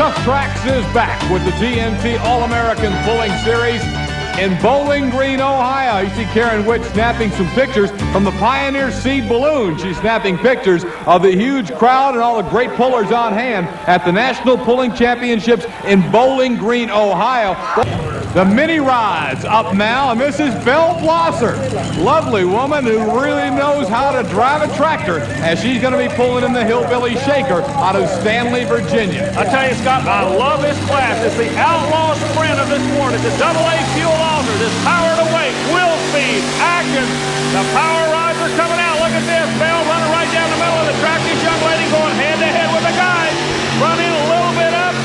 Tuff Tracks is back with the TNT All American Pulling Series in Bowling Green, Ohio. You see Karen Witt snapping some pictures from the Pioneer Seed Balloon. She's snapping pictures of the huge crowd and all the great pullers on hand at the National Pulling Championships in Bowling Green, Ohio. The mini rides up now, and this is Belle Blosser, lovely woman who really knows how to drive a tractor, as she's going to be pulling in the Hillbilly Shaker out of Stanley, Virginia. I tell you, Scott, I love this class. It's the outlaw sprint of this sport. It's a AA fuel alter. This power to weight, wheel speed, action. The power rides are coming out. Look at this. Belle running right down the middle of the track. This young lady going head to head with the guys. Running a little bit up.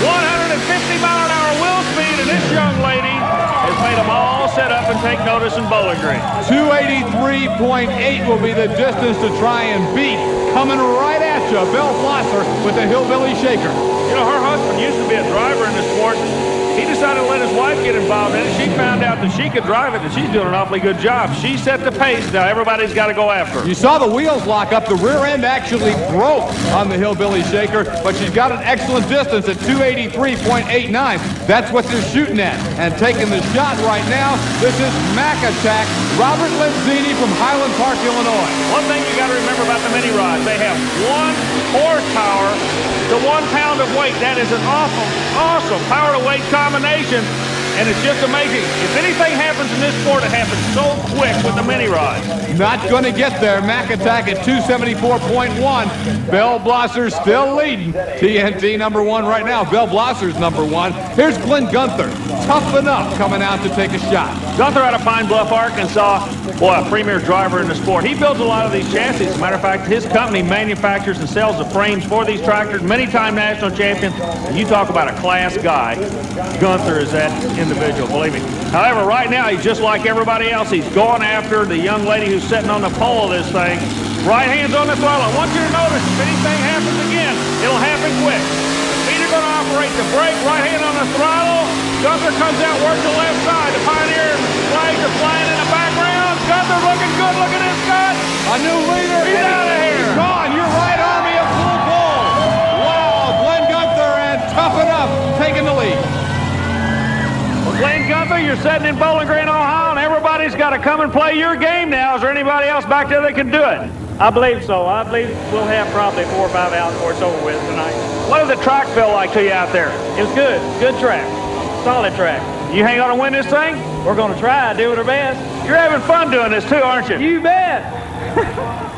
150-mile-an-hour wheel speed, and this young lady has made them all set up and take notice in Bowling Green. 283.8 will be the distance to try and beat. Coming right at you, Belle Blosser with the Hillbilly Shaker. You know, her husband used to be a driver in this sport. He decided to let his wife get involved in it. She found out that she could drive it, and she's doing an awfully good job. She set the pace. Now everybody's got to go after her. You saw the wheels lock up. The rear end actually broke on the Hillbilly Shaker, but she's got an excellent distance at 283.89. That's what they're shooting at. And taking the shot right now, this is Mac Attack, Robert Lenzini from Highland Park, Illinois. One thing you got to remember about the mini rods, they have 1 horsepower to 1 pound of weight. That is an awesome power to weight combination, and it's just amazing. If anything happens in this sport, it happens so quick with the mini rods. Not going to get there. Mac Attack at 274.1. Belle Blosser still leading. TNT #1 right now. Belle Blosser's #1. Here's Glenn Guenther. Tough enough coming out to take a shot. Guenther out of Pine Bluff, Arkansas. Boy, a premier driver in the sport. He builds a lot of these chassis. As a matter of fact, his company manufactures and sells the frames for these tractors. Many-time national champion. And you talk about a class guy. Guenther is that individual, believe me. However, right now, he's just like everybody else. He's going after the young lady who's sitting on the pole of this thing. Right hand's on the throttle. I want you to notice, if anything happens again, it'll happen quick. Feet are going to operate the brake, right hand on the throttle. Guenther comes out, works the left side. The Pioneer flags are flying in the background. Guenther looking good. Look at this, Scott. A new leader. He's out of here. He's gone. You're right, Army of full pull. Wow, Glenn Guenther and Tough Enough taking the lead. Well, Glenn Guenther, you're sitting in Bowling Green, Ohio, and everybody's got to come and play your game now. Is there anybody else back there that can do it? I believe so. I believe we'll have probably 4 or 5 out before it's over with tonight. What did the track feel like to you out there? It was good. Good track. Solid track. You ain't going to win this thing? We're going to try. Do our best. You're having fun doing this too, aren't you? You bet.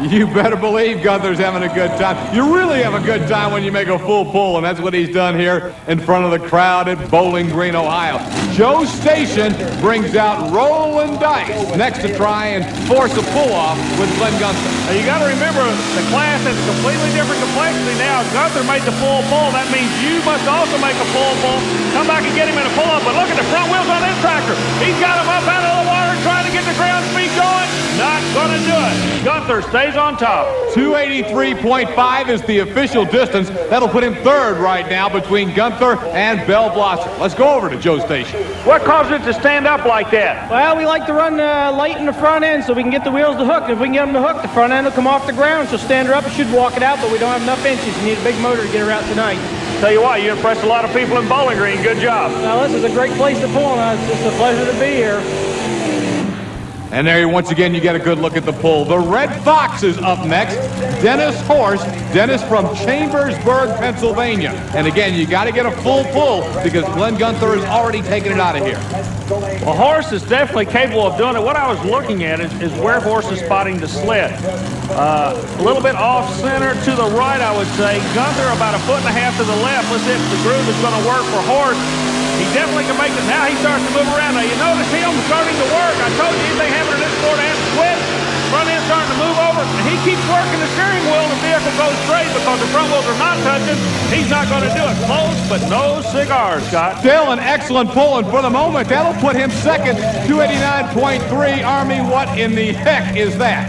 You better believe Guenther's having a good time. You really have a good time when you make a full pull, and that's what he's done here in front of the crowd at Bowling Green, Ohio. Joe Station brings out Rollin Dice next to try and force a pull-off with Glenn Guenther. Now you got to remember, the class has a completely different complexity now. Guenther made the full pull. That means you must also make a full pull. Come back and get him in a pull-up, but look at the front wheels on this tractor. He's got him up out of the water trying to get the ground speed going. Not going to do it. Guenther stays on top. 283.5 is the official distance. That'll put him 3rd right now between Guenther and Belle Blosser. Let's go over to Joe Station. What caused it to stand up like that? Well, we like to run light in the front end so we can get the wheels to hook. If we can get them to hook, the front end will come off the ground. So stand her up. It should walk it out, but we don't have enough inches. You need a big motor to get her out tonight. Tell you what, you impressed a lot of people in Bowling Green. Good job. Now, this is a great place to pull, and it's just a pleasure to be here. And there, once again, you get a good look at the pull. The Red Fox is up next. Dennis Horst. Dennis from Chambersburg, Pennsylvania. And again, you got to get a full pull because Glenn Guenther has already taken it out of here. Well, Horst is definitely capable of doing it. What I was looking at is where Horst is spotting the sled. A little bit off center to the right, I would say. Guenther about 1.5 feet to the left. Let's see if the groove is going to work for Horst. He definitely can make it. Now he starts to move around. Now you notice him starting to work. I told you anything happening in this sport has to quit. Front end starting to move over, and he keeps working the steering wheel. The vehicle goes straight because the front wheels are not touching. He's not going to do it. Close, but no cigars, Scott. Still an excellent pull, and for the moment, that'll put him 2nd, 289.3. Army, what in the heck is that?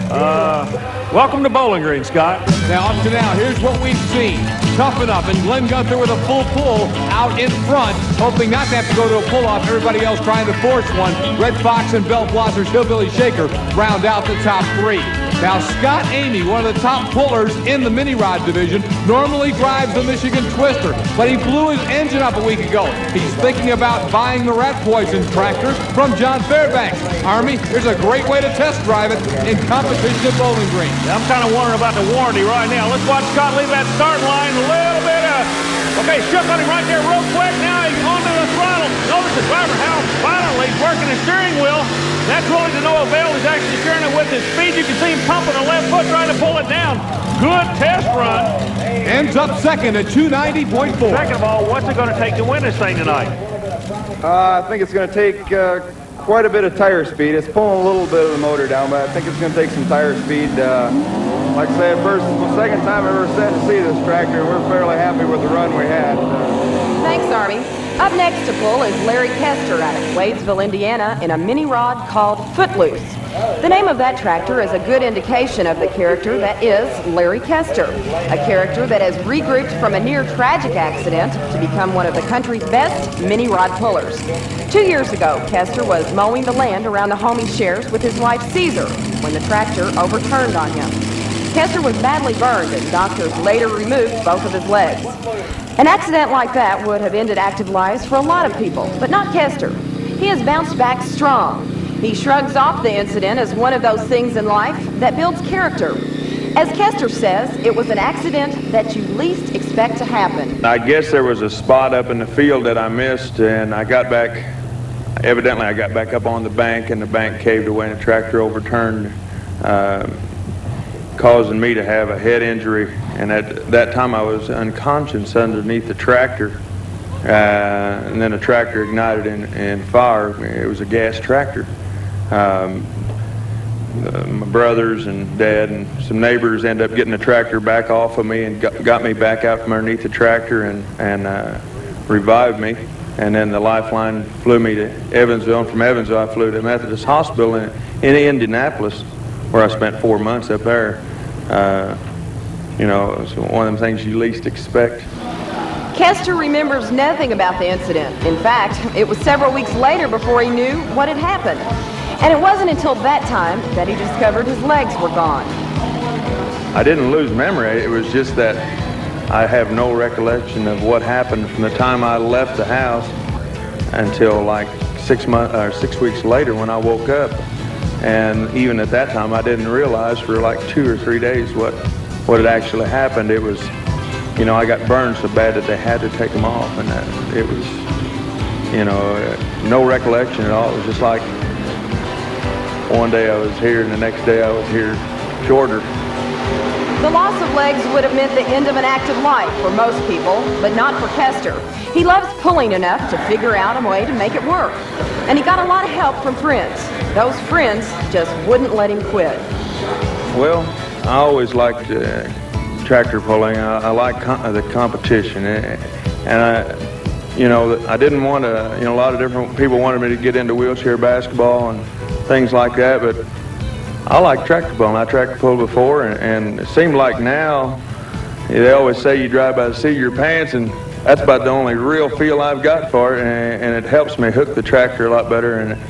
Welcome to Bowling Green, Scott. Now, up to now, here's what we've seen. Tough Enough and Glenn Guenther with a full pull out in front, hoping not to have to go to a pull-off. Everybody else trying to force one. Red Fox and Belle Blosser's Hillbilly Shaker round out the top 3. Now, Scott Amy, one of the top pullers in the mini rod division, normally drives the Michigan Twister, but he blew his engine up a week ago. He's thinking about buying the Rat Poison tractor from John Fairbanks. Army, here's a great way to test drive it in competition at Bowling Green. I'm kind of wondering about the warranty right now. Let's watch Scott leave that starting line a little bit. Okay, shook on him right there real quick. Now he's onto the throttle. Notice the driver how violently he's working the steering wheel. That's really to no avail. He's actually steering it with his speed. You can see him pumping the left foot trying to pull it down. Good test run. Ends up second at 290.4. Second of all, what's it going to take to win this thing tonight? I think it's going to take quite a bit of tire speed. It's pulling a little bit of the motor down, but I think it's going to take some tire speed. Like I said, the second time I ever sat to see this tractor, we're fairly happy with the run we had. Thanks, Army. Up next to pull is Larry Koester out of Wadesville, Indiana, in a mini rod called Footloose. The name of that tractor is a good indication of the character that is Larry Koester, a character that has regrouped from a near-tragic accident to become one of the country's best mini rod pullers. 2 years ago, Koester was mowing the land around the home he shares with his wife Caesar when the tractor overturned on him. Koester was badly burned, and doctors later removed both of his legs. An accident like that would have ended active lives for a lot of people, but not Koester. He has bounced back strong. He shrugs off the incident as one of those things in life that builds character. As Koester says, it was an accident that you least expect to happen. I guess there was a spot up in the field that I missed, and I got back, evidently I got back up on the bank, and the bank caved away and the tractor overturned, causing me to have a head injury. And at that time I was unconscious underneath the tractor, and then the tractor ignited in fire. It was a gas tractor. My brothers and dad and some neighbors ended up getting the tractor back off of me and got me back out from underneath the tractor and revived me. And then the lifeline flew me to Evansville, and from Evansville I flew to Methodist Hospital in Indianapolis, where I spent 4 months up there. You know, it's one of them things you least expect. Koester remembers nothing about the incident. In fact, it was several weeks later before he knew what had happened. And it wasn't until that time that he discovered his legs were gone. I didn't lose memory. It was just that I have no recollection of what happened from the time I left the house until like 6 weeks later when I woke up. And even at that time, I didn't realize for like 2 or 3 days what had actually happened. It was, you know, I got burned so bad that they had to take them off, and it was, you know, no recollection at all. It was just like one day I was here and the next day I was here shorter. The loss of legs would have meant the end of an active life for most people, but not for Koester. He loves pulling enough to figure out a way to make it work. And he got a lot of help from friends. Those friends just wouldn't let him quit. Well, I always liked tractor pulling. I like the competition, and you know, I didn't want to. You know, a lot of different people wanted me to get into wheelchair basketball and things like that, but I like tractor pulling. I tractor pulled before, and it seemed like now they always say you drive by the seat of your pants, and that's about the only real feel I've got for it, and it helps me hook the tractor a lot better. And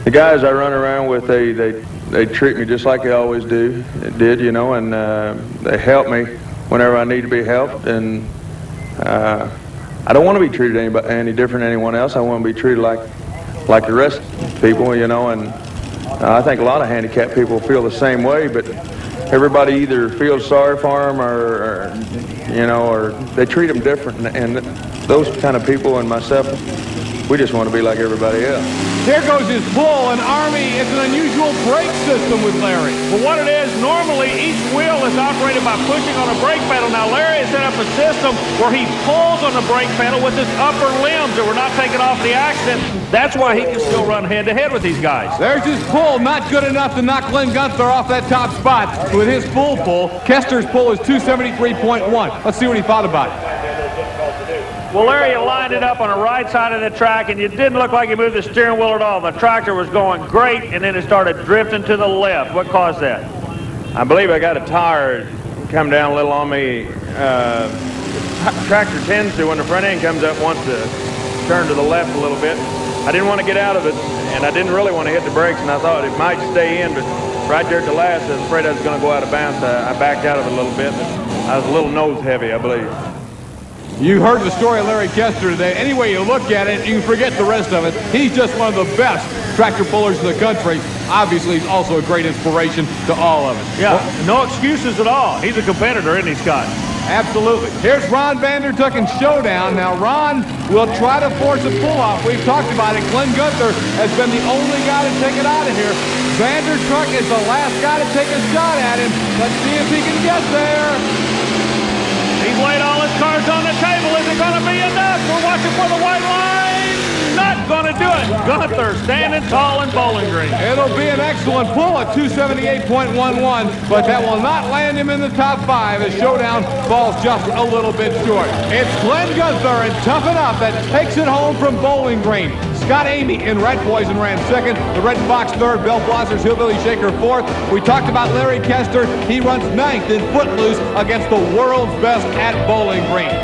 the guys I run around with, they treat me just like they always did, you know, and they help me whenever I need to be helped. And I don't want to be treated any different than anyone else. I want to be treated like the rest of the people, you know. And I think a lot of handicapped people feel the same way, but everybody either feels sorry for them or you know, or they treat them different. And those kind of people and myself, we just want to be like everybody else. There goes his pull, and Army, it's an unusual brake system with Larry. For what it is, normally each wheel is operated by pushing on a brake pedal. Now Larry has set up a system where he pulls on the brake pedal with his upper limbs that were not taken off the accident. That's why he can still run head-to-head with these guys. There's his pull, not good enough to knock Glenn Guenther off that top spot. With his full pull, Koester's pull is 273.1. Let's see what he thought about it. Well, Larry, you lined it up on the right side of the track, and you didn't look like you moved the steering wheel at all. The tractor was going great, and then it started drifting to the left. What caused that? I believe I got a tire come down a little on me. Tractor tends to, when the front end comes up, wants to turn to the left a little bit. I didn't want to get out of it, and I didn't really want to hit the brakes, and I thought it might stay in, but right there at the last, I was afraid I was going to go out of bounds. I backed out of it a little bit. I was a little nose heavy, I believe. You heard the story of Larry Koester today. Any way you look at it, you can forget the rest of it. He's just one of the best tractor pullers in the country. Obviously, he's also a great inspiration to all of us. Yeah, no excuses at all. He's a competitor, isn't he, Scott? Absolutely. Here's Ron Vander TUUK in Showdown. Now, Ron will try to force a pull-off. We've talked about it. GLYNN has been the only guy to take it out of here. Vander TUUK is the last guy to take a shot at him. Let's see if he can get there. He's laid all his cards on the table. Is it going to be enough? We're watching for the white line. Not going to do it. GUENTHER standing tall in Bowling Green. It'll be an excellent pull at 278.11, but that will not land him in the top 5 as Showdown falls just a little bit short. It's GLYNN and Tough Enough that takes it home from Bowling Green. Scott Amey in Red Poison ran second. The Red Fox third. Bell Blazers Hillbilly Shaker fourth. We talked about Larry Koester. He runs ninth in Footloose against the world's best at Bowling Green.